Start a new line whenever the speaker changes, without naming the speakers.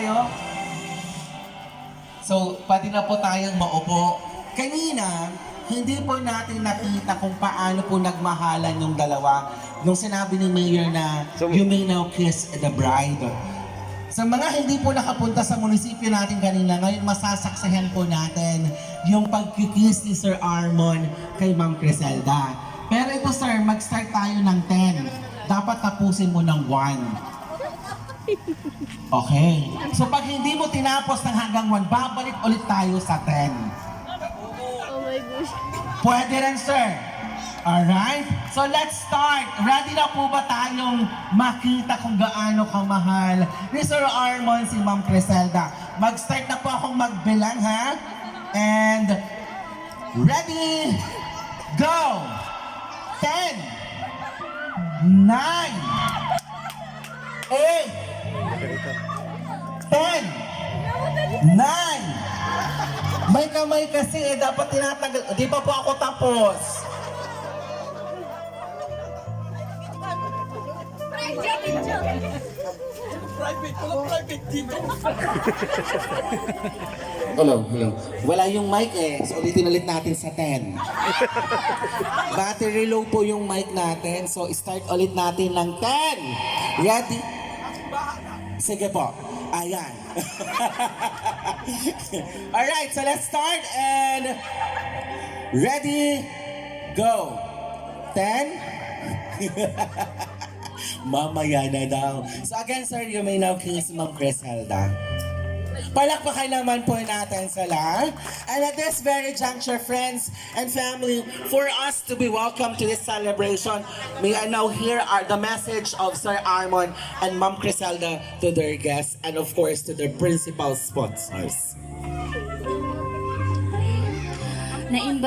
tayo? So, pwede na po tayong maupo. Kanina, hindi po natin nakita kung paano po nagmahalan yung dalawa nung sinabi ni Mayor na you may now kiss the bride. Sa mga hindi po nakapunta sa munisipyo natin kanina, ngayon masasaksayan po natin yung pagkikiss ni Sir Armon kay Ma'am Criselda. Pero ito sir, mag-start tayo ng 10. Dapat tapusin mo ng 1. Okay. So pag hindi mo tinapos ng hanggang 1, babalik ulit tayo sa 10.
Oh my gosh.
Pwede rin, sir. Alright? So let's start. Ready na po ba tayong makita kung gaano kamahal ni Sir Armon si Ma'am Criselda? Mag-start na po akong magbilang, ha? And ready, go! 10, 9, 8, 10, 9. May kamay kasi dapat tinatanggal. Di pa po ako tapos.
Private dito.
Hello. Wala yung mic eh. So ulitin ulit natin sa 10. Battery low po yung mic natin. So start ulit natin ng 10. Ready? Sige po. Ayan. Alright, so let's start and ready, go. 10. Mamaya na daw. So again, sir, you may now kiss Ma'am Criselda. Palakpakan naman po natin sila. And at this very juncture, friends and family, for us to be welcome to this celebration, may I now hear the message of Sir Armon and Ma'am Criselda to their guests and of course to their principal sponsors.
Naimbag